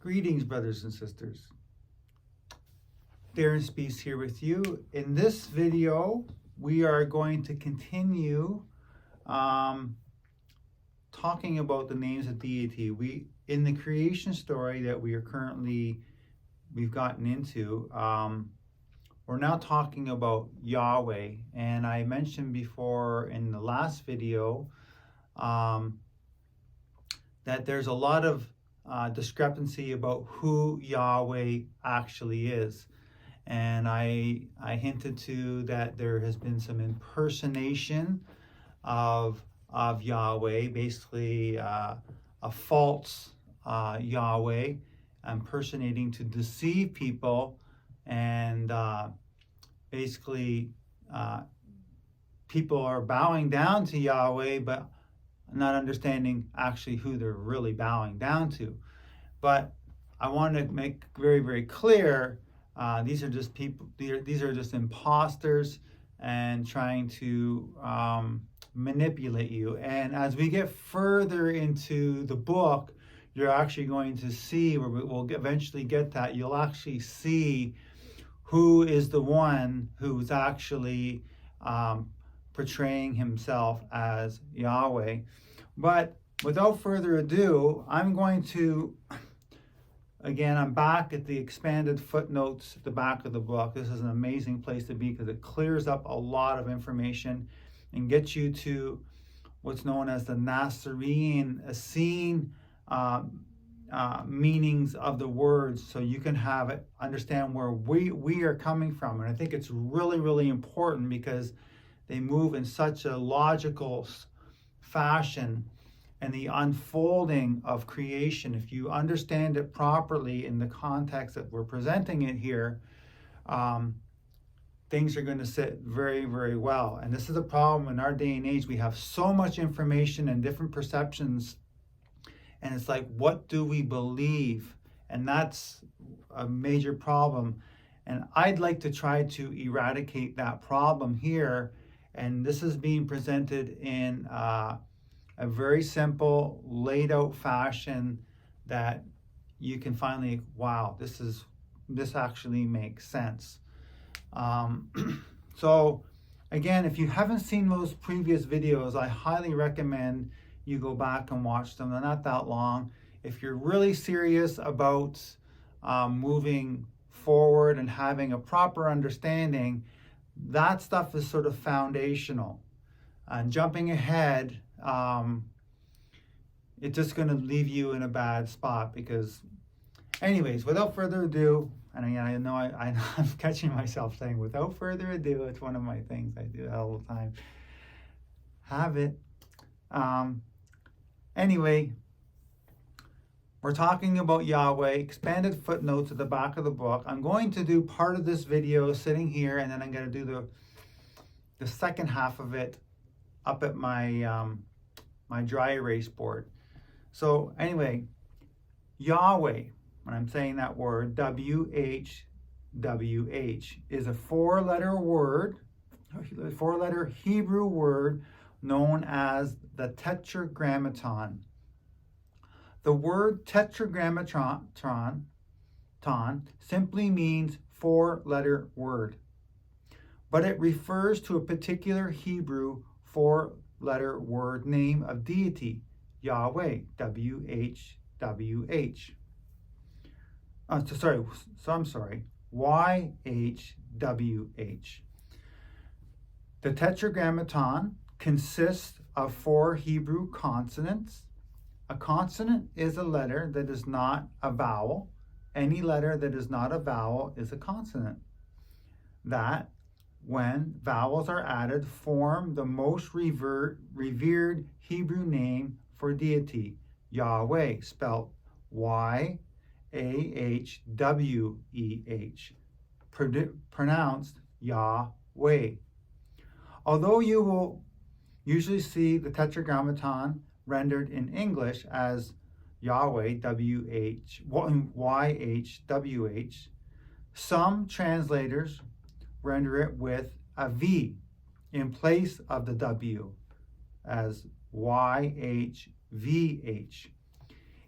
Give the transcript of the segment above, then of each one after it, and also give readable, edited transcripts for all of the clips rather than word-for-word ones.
Greetings, brothers and sisters. Darren Spiece here with you. In this video, we are going to continue talking about the names of deity. In the creation story that we've gotten into, we're now talking about Yahweh. And I mentioned before in the last video that there's a lot of discrepancy about who Yahweh actually is. And I hinted to that there has been some impersonation of Yahweh, basically a false Yahweh, impersonating to deceive people, and basically people are bowing down to Yahweh, but not understanding actually who they're really bowing down to. But I want to make very, very clear, these are just people, these are just imposters and trying to manipulate you. And as we get further into the book, you're actually going to see, where we'll eventually get that, you'll actually see who is the one who's actually portraying himself as Yahweh. But without further ado, I'm going to, again, I'm back at the expanded footnotes at the back of the book. This is an amazing place to be because it clears up a lot of information and gets you to what's known as the Nazarene Essene meanings of the words, so you can have it, understand where we are coming from. And I think it's really, really important because they move in such a logical fashion, and the unfolding of creation, if you understand it properly in the context that we're presenting it here, things are going to sit very, very well. And this is a problem in our day and age. We have so much information and different perceptions, and it's like, what do we believe? And that's a major problem. And I'd like to try to eradicate that problem here. And this is being presented in a very simple, laid out fashion that you can finally, wow, this actually makes sense. So again, if you haven't seen those previous videos, I highly recommend you go back and watch them. They're not that long. If you're really serious about moving forward and having a proper understanding, that stuff is sort of foundational. And jumping ahead, it's just going to leave you in a bad spot. Because anyways, without further ado, and I know I'm catching myself saying without further ado, it's one of my things I do all the time. Have it. Anyway, we're talking about Yahweh, expanded footnotes at the back of the book. I'm going to do part of this video sitting here, and then I'm going to do the second half of it up at my my dry erase board. So anyway, Yahweh, when I'm saying that word, WHWH, is a four-letter Hebrew word known as the Tetragrammaton. The word Tetragrammaton simply means four-letter word, but it refers to a particular Hebrew four-letter word name of deity, Yahweh, WHWH. YHWH. The Tetragrammaton consists of four Hebrew consonants. A consonant is a letter that is not a vowel. Any letter that is not a vowel is a consonant. That, when vowels are added, form the most revered Hebrew name for deity, Yahweh, spelled YAHWEH, pronounced Yahweh. Although you will usually see the Tetragrammaton rendered in English as Yahweh, YHWH, some translators render it with a V in place of the W as YHWH.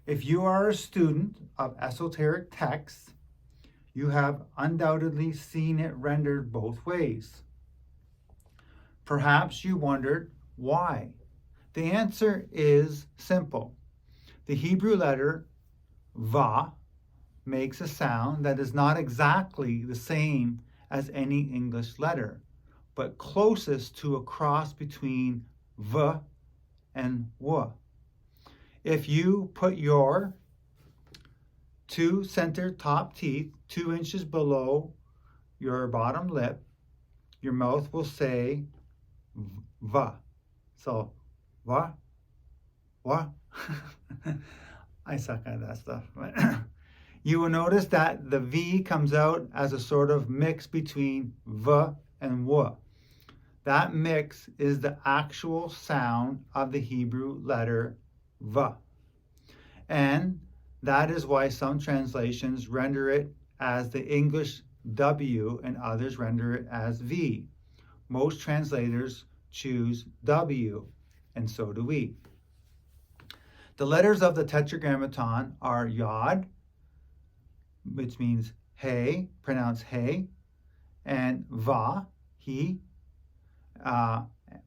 If you are a student of esoteric texts, you have undoubtedly seen it rendered both ways. Perhaps you wondered why. The answer is simple. The Hebrew letter va makes a sound that is not exactly the same as any English letter, but closest to a cross between v and w. If you put your two center top teeth 2 inches below your bottom lip, your mouth will say va. So, va, va. I suck at that stuff. But you will notice that the V comes out as a sort of mix between V and W. That mix is the actual sound of the Hebrew letter V. And that is why some translations render it as the English W and others render it as V. Most translators choose W, and so do we. The letters of the Tetragrammaton are Yod, which means hey, pronounced hey, and Va, he.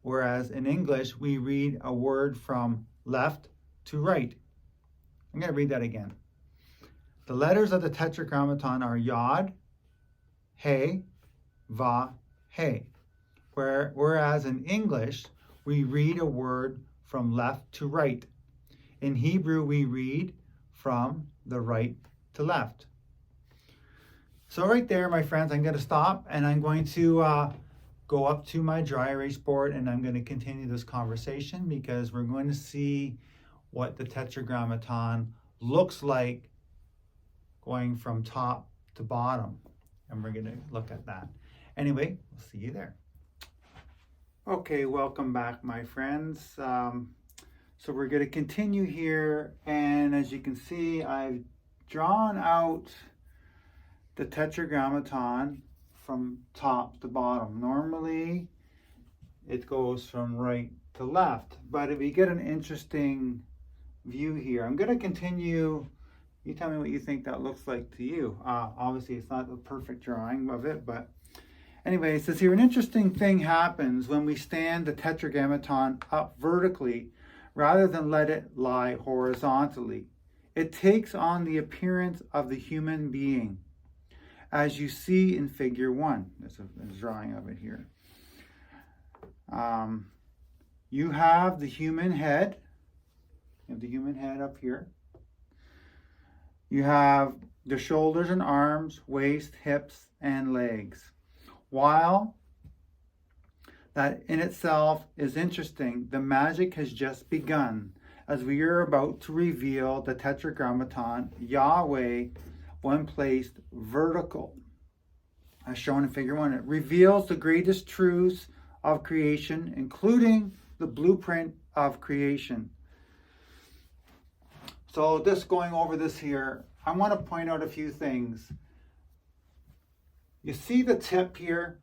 Whereas in English, we read a word from left to right. I'm going to read that again. The letters of the Tetragrammaton are Yod, hey, Va, hey. Whereas in English, we read a word from left to right. In Hebrew, we read from the right to left. So right there, my friends, I'm going to stop and I'm going to go up to my dry erase board and I'm going to continue this conversation because we're going to see what the Tetragrammaton looks like going from top to bottom. And we're going to look at that. Anyway, we'll see you there. Okay, welcome back, my friends. So we're going to continue here, and as you can see, I've drawn out the Tetragrammaton from top to bottom. Normally, it goes from right to left, but if we get an interesting view here, I'm going to continue. You tell me what you think that looks like to you. Obviously, it's not a perfect drawing of it, but anyway, it says here, an interesting thing happens when we stand the Tetragrammaton up vertically rather than let it lie horizontally. It takes on the appearance of the human being, as you see in figure 1. There's a drawing of it here. You have the human head. You have the human head up here. You have the shoulders and arms, waist, hips, and legs. While that in itself is interesting, the magic has just begun as we are about to reveal the Tetragrammaton Yahweh when placed vertical. As shown in figure 1, it reveals the greatest truths of creation, including the blueprint of creation. So just going over this here, I want to point out a few things. You see the tip here?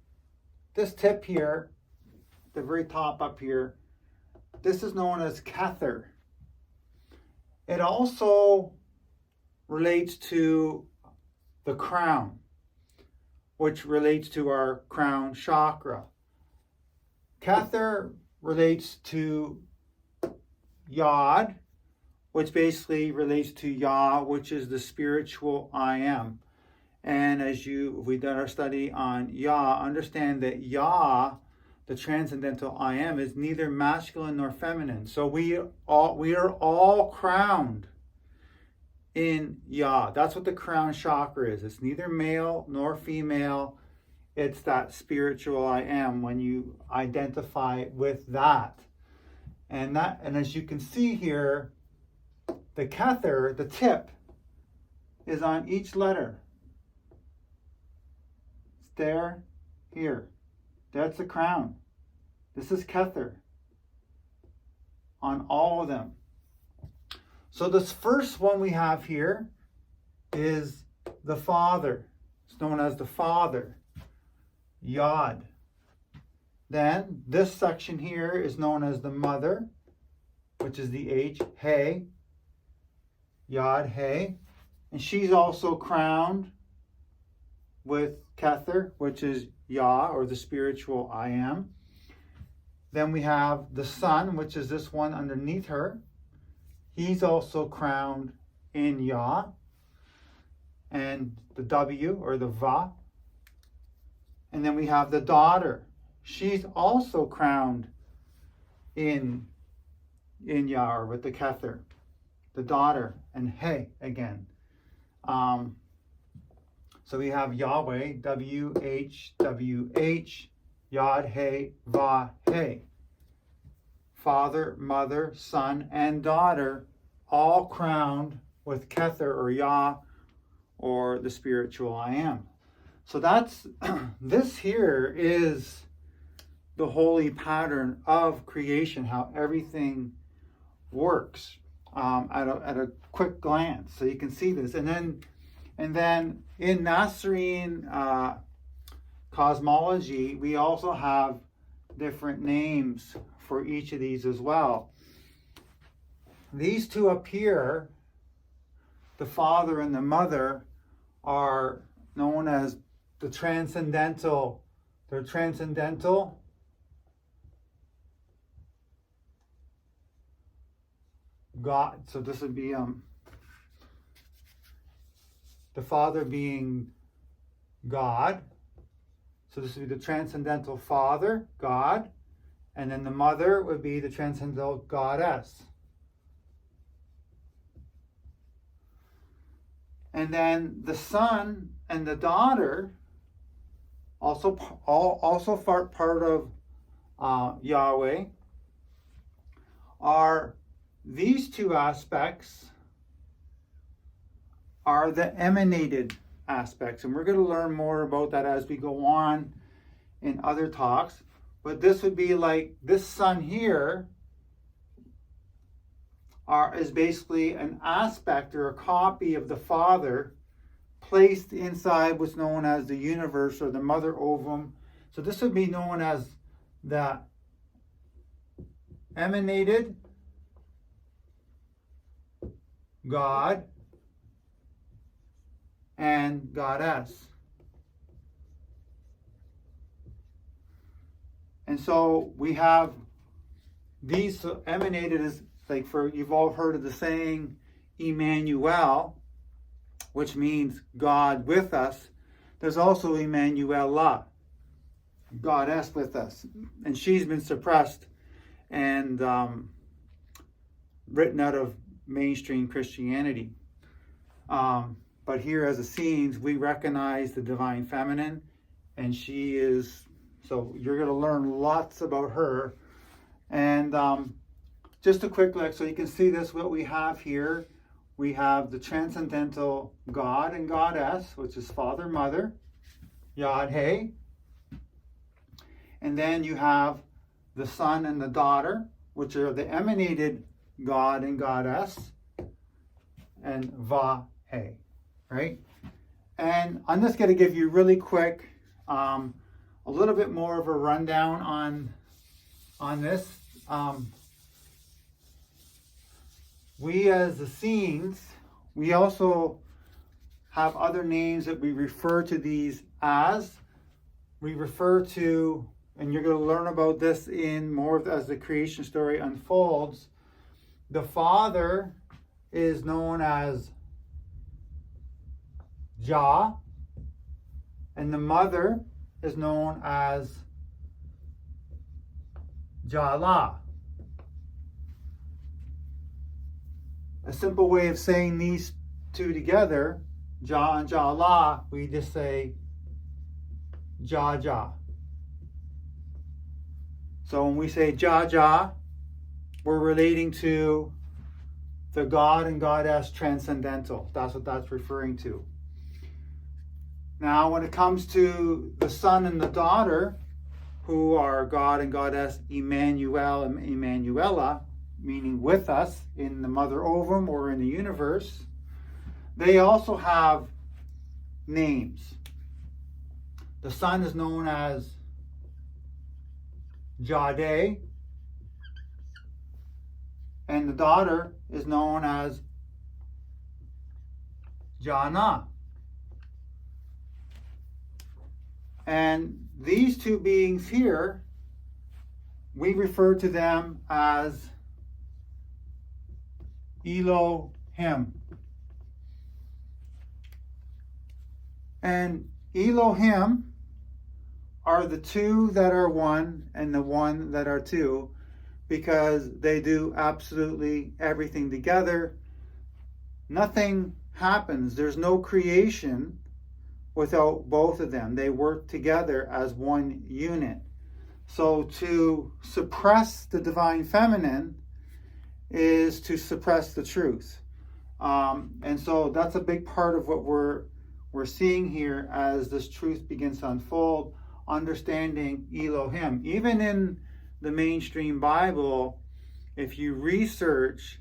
This tip here, the very top up here, this is known as Kether. It also relates to the crown, which relates to our crown chakra. Kether relates to Yod, which basically relates to Yah, which is the spiritual I am. And if we've done our study on Yah, understand that Yah, the transcendental I am, is neither masculine nor feminine. So we are all crowned in Yah. That's what the crown chakra is. It's neither male nor female. It's that spiritual I am when you identify with that. And as you can see here, the Kether, the tip, is on each letter. It's there, here. That's the crown. This is Kether on all of them. So this first one we have here is the Father. It's known as the Father, Yod. Then this section here is known as the Mother, which is the H, Hey. YHWH, and she's also crowned with Kether, which is Yah, or the spiritual I am. Then we have the Son, which is this one underneath her. He's also crowned in Yah. And the W, or the Va. And then we have the daughter. She's also crowned in Yah, or with the Kether. The daughter, and He again. So we have Yahweh, WHWH, YHWH. Father, mother, son, and daughter, all crowned with Kether, or Yah, or the spiritual I am. So that's, this here is the holy pattern of creation, how everything works at a quick glance. So you can see this. And then in Nazarene cosmology, we also have different names for each of these as well. These two up here, the father and the mother, are known as the transcendental. They're transcendental God. So this would be the Father being God. So this would be the transcendental Father, God. And then the Mother would be the transcendental Goddess. And then the Son and the daughter, also part of Yahweh, are these two aspects are the emanated aspects. And we're going to learn more about that as we go on in other talks. But this would be like this Son here is basically an aspect or a copy of the Father placed inside what's known as the universe, or the mother ovum. So this would be known as the emanated God and Goddess. And so we have these. So emanated is like, you've all heard of the saying Emmanuel, which means God with us. There's also Emmanuela, Goddess with us, and she's been suppressed and written out of mainstream Christianity. But here as Essenes, we recognize the divine feminine, and she is, so you're going to learn lots about her. And just a quick look, so you can see this, what we have here. We have the transcendental God and Goddess, which is Father, Mother, YHWH. And then you have the Son and the daughter, which are the emanated God and Goddess, and Va-He, right? And I'm just going to give you really quick a little bit more of a rundown on this. We as Essenes, we also have other names that we refer to these as. We refer to, and you're going to learn about this in more as the creation story unfolds. The Father is known as Jah, and the Mother is known as Jala. A simple way of saying these two together, Jah and Jala, we just say Jah Jah. So when we say Jah Jah, we're relating to the God and Goddess transcendental. That's what that's referring to. Now, when it comes to the Son and the daughter, who are God and Goddess Emmanuel and Emmanuela, meaning with us in the mother ovum or in the universe, they also have names. The Son is known as Jade, and the daughter is known as Jana. And these two beings here, we refer to them as Elohim. And Elohim are the two that are one and the one that are two, because they do absolutely everything together. Nothing happens. There's no creation without both of them. They work together as one unit. So to suppress the divine feminine is to suppress the truth. And so that's a big part of what we're seeing here as this truth begins to unfold, understanding Elohim. Even in the mainstream Bible, if you research,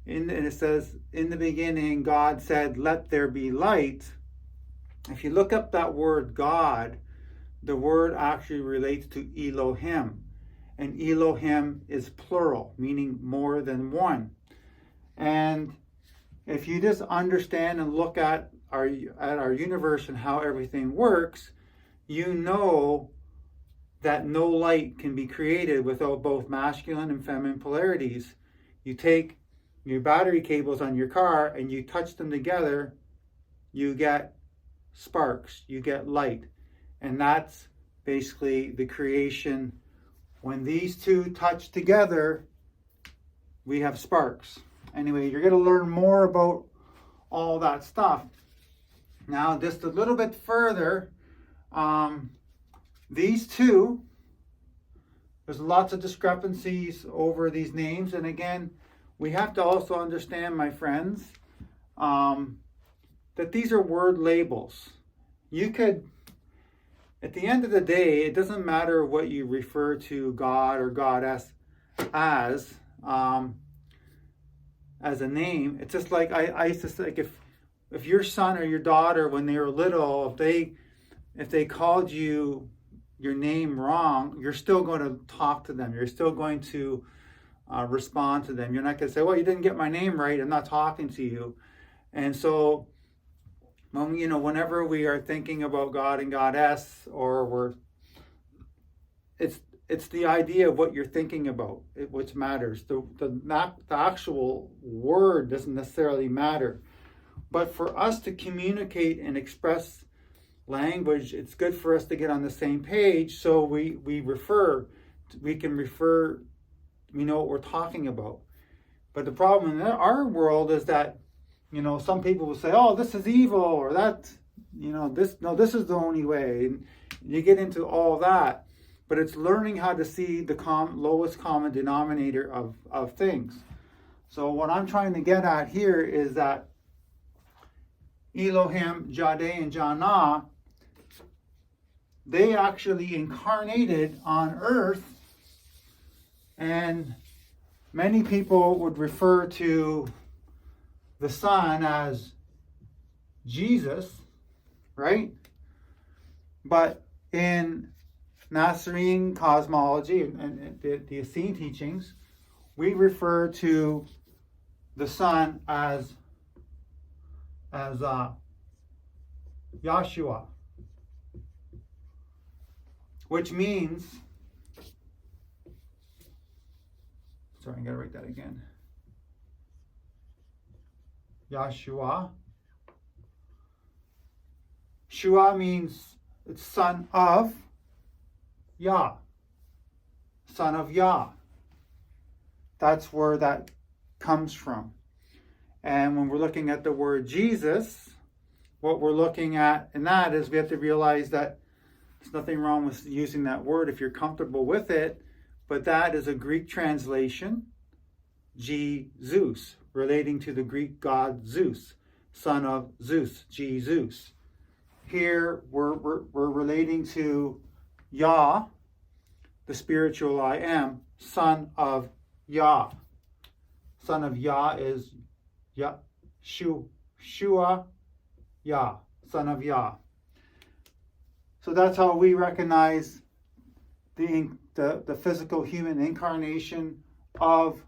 and it says, in the beginning, God said, let there be light. If you look up that word God, the word actually relates to Elohim. And Elohim is plural, meaning more than one. And if you just understand and look at our universe and how everything works, you know that no light can be created without both masculine and feminine polarities. You take your battery cables on your car and you touch them together, you get sparks, you get light. And that's basically the creation. When these two touch together, we have sparks. Anyway, you're going to learn more about all that stuff. Now, just a little bit further, these two, there's lots of discrepancies over these names. And again, we have to also understand, my friends, that these are word labels. You could, at the end of the day, it doesn't matter what you refer to God or goddess as a name. It's just like I used to say, like if your son or your daughter, when they were little, if they called you your name wrong, you're still going to talk to them. You're still going to respond to them. You're not going to say, well, you didn't get my name right, I'm not talking to you. And so whenever we are thinking about God and Goddess, or it's the idea of what you're thinking about, which matters. The actual word doesn't necessarily matter. But for us to communicate and express language, it's good for us to get on the same page, so we can refer, we know what we're talking about. But the problem in our world is that, some people will say, oh, this is evil, or that, this is the only way. And you get into all that. But it's learning how to see the lowest common denominator of things. So what I'm trying to get at here is that Elohim, Jade, and Jana, they actually incarnated on earth. And many people would refer to the Son as Jesus, right? But in Nazarene cosmology and the Essene teachings, we refer to the Son as Yahshua, which means, sorry, I gotta write that again. Yahshua. Shua means it's son of Yah. Son of Yah. That's where that comes from. And when we're looking at the word Jesus, what we're looking at in that is we have to realize that there's nothing wrong with using that word if you're comfortable with it, but that is a Greek translation, Jesus, relating to the Greek god Zeus, son of Zeus, Jesus. Here we're relating to Yah, the spiritual I am, son of Yah. Son of Yah is Shua Yah, son of Yah. So that's how we recognize the physical human incarnation of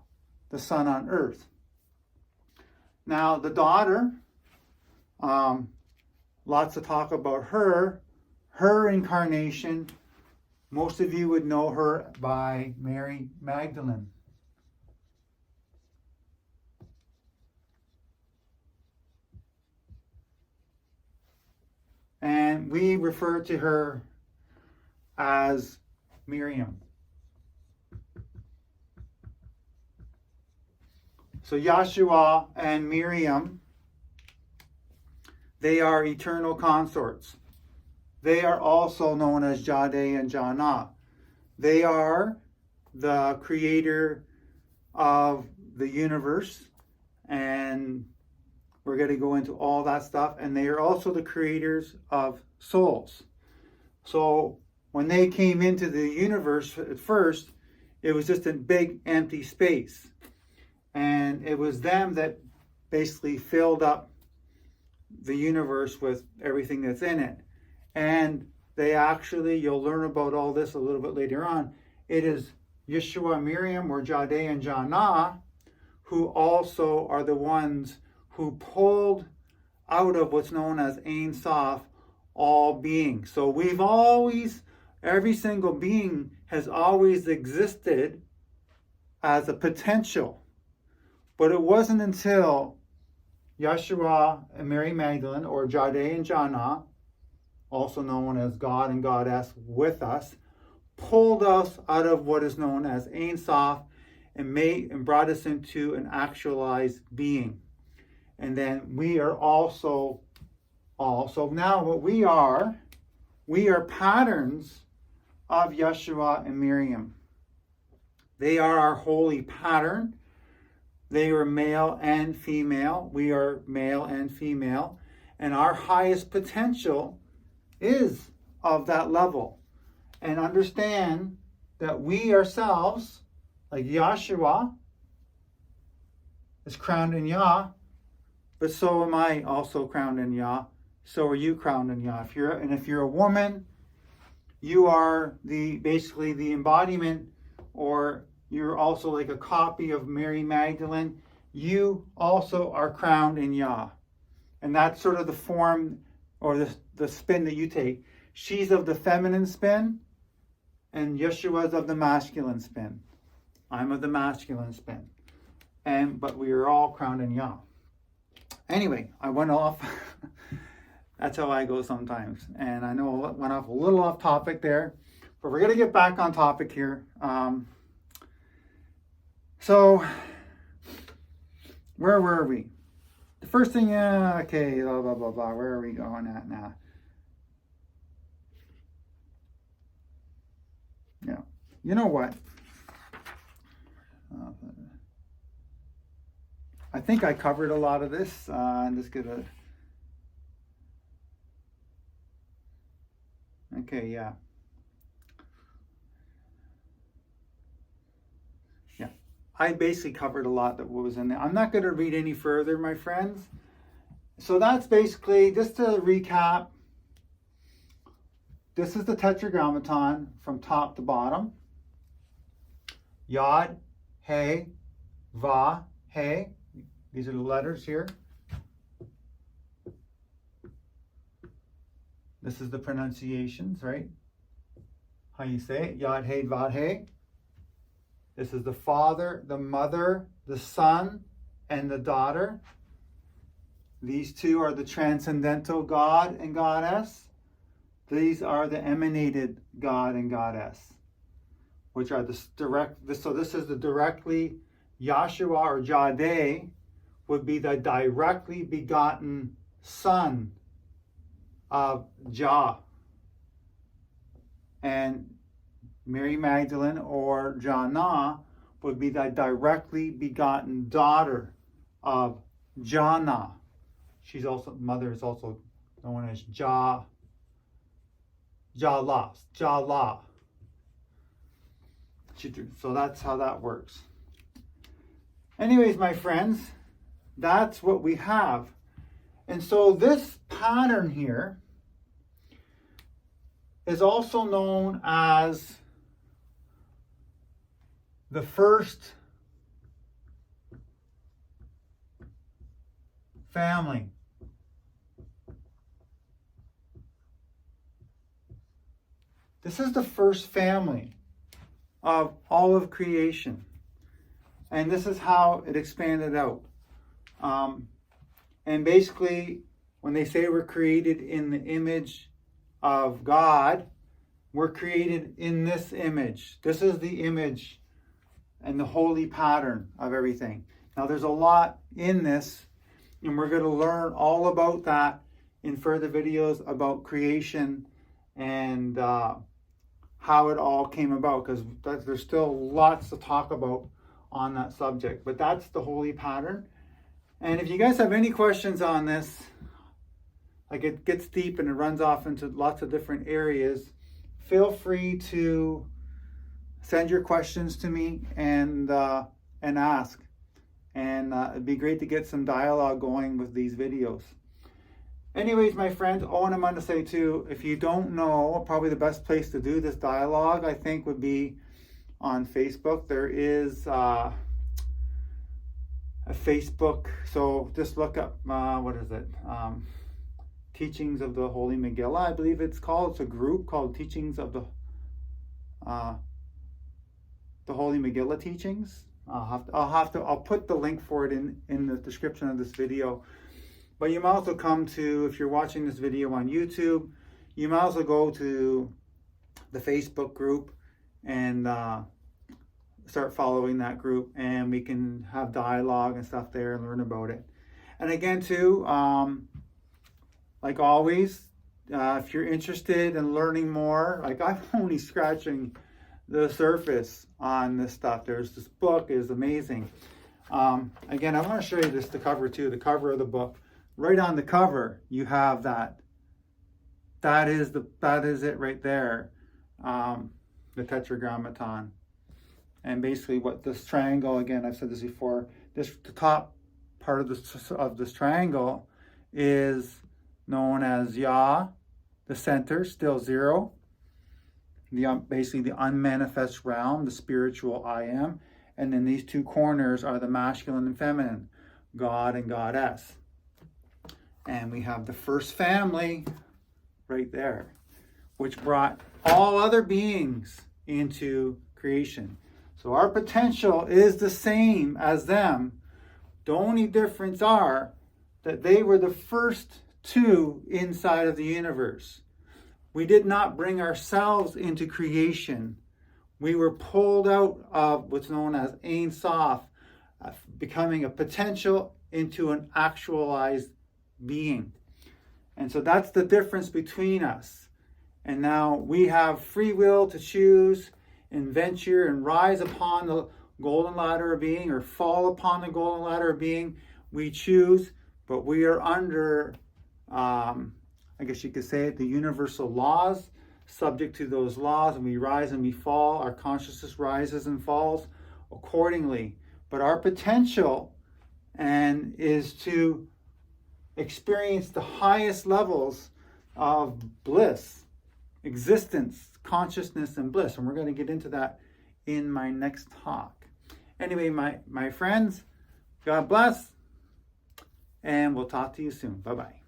the Son on earth. Now the daughter, Lots of talk about her incarnation. Most of you would know her by Mary Magdalene. And we refer to her as Miriam. So Yahshua and Miriam, they are eternal consorts. They are also known as Jade and Jana. They are the creator of the universe, and we're going to go into all that stuff. And they are also the creators of souls. So when they came into the universe at first, it was just a big empty space. And it was them that basically filled up the universe with everything that's in it. And they actually, you'll learn about all this a little bit later on, it is Yeshua, Miriam, or Jade and Jana, who also are the ones who pulled out of what's known as Ein Sof all being. So we've always, every single being has always existed as a potential. But it wasn't until Yeshua and Mary Magdalene, or Jade and Jana, also known as God and Goddess with us, pulled us out of what is known as Ein Sof and brought us into an actualized being. And then we are also now what we are patterns of Yeshua and Miriam. They are our holy pattern. They are male and female. We are male and female. And our highest potential is of that level. And understand that we ourselves, like Yahshua, is crowned in Yah, but so am I also crowned in Yah. So are you crowned in Yah. If you're a woman, you are basically the embodiment, or you're also like a copy of Mary Magdalene. You also are crowned in Yah. And that's sort of the form or the spin that you take. She's of the feminine spin, and Yeshua's of the masculine spin. I'm of the masculine spin. But we are all crowned in Yah. Anyway, I went off. That's how I go sometimes. And I know I went off a little off topic there, but we're going to get back on topic here. So, where were we? The first thing, okay, blah, blah, blah, blah. Where are we going at now? Yeah. You know what? I think I covered a lot of this. I'm just going to... Okay, yeah. Yeah. I basically covered a lot that was in there. I'm not going to read any further, my friends. So that's basically, just to recap, this is the Tetragrammaton from top to bottom. Yod, He, Va, He. These are the letters here. This is the pronunciations, right? How you say it. Yod, He, Va, He. This is the Father, the Mother, the Son, and the Daughter. These two are the transcendental God and Goddess. These are the emanated God and Goddess, which are the direct. So this is the directly, Yahshua or Jade would be the directly begotten son of Jah. And Mary Magdalene or Jana would be the directly begotten daughter of Jana. She's also, mother is also known as Jala. So that's how that works. Anyways, my friends, that's what we have. And so this pattern here is also known as the first family. This is the first family of all of creation. And this is how it expanded out. And basically, when they say we're created in the image of God, we're created in this image. This is the image and the holy pattern of everything. Now, there's a lot in this, and we're going to learn all about that in further videos about creation and how it all came about, because there's still lots to talk about on that subject. But that's the holy pattern. And if you guys have any questions on this, like it gets deep and it runs off into lots of different areas, feel free to send your questions to me and ask. And it'd be great to get some dialogue going with these videos. Anyways, my friends, and I'm going to say too, if you don't know, probably the best place to do this dialogue, I think, would be on Facebook. There is a Facebook, so just look up, what is it? Teachings of the Holy Megillah, I believe it's called. It's a group called Teachings of the Holy Megillah Teachings. I'll put the link for it in the description of this video. But you might also come to, if you're watching this video on YouTube, you might also go to the Facebook group and start following that group, and we can have dialogue and stuff there and learn about it. And again too, like always, if you're interested in learning more, like I'm only scratching the surface on this stuff. There's this book is amazing. Again, I want to show you this, the cover too, the cover of the book. Right on the cover, you have that. That is it right there, the Tetragrammaton. And basically, what this triangle, again, I've said this before. The top part of this triangle is known as Yah, the center, still zero. Basically the unmanifest realm, the spiritual I am. And then these two corners are the masculine and feminine, God and Goddess. And we have the first family right there, which brought all other beings into creation. So our potential is the same as them. The only difference are that they were the first two inside of the universe. We did not bring ourselves into creation. We were pulled out of what's known as Ein Sof, becoming a potential into an actualized being. And so that's the difference between us. And now we have free will to choose and venture and rise upon the golden ladder of being, or fall upon the golden ladder of being. We choose, but we are under, I guess you could say it, the universal laws, subject to those laws, and we rise and we fall. Our consciousness rises and falls accordingly. But our potential is to experience the highest levels of bliss, existence, consciousness, and bliss. And we're going to get into that in my next talk. Anyway, my friends, God bless, and we'll talk to you soon. Bye-bye.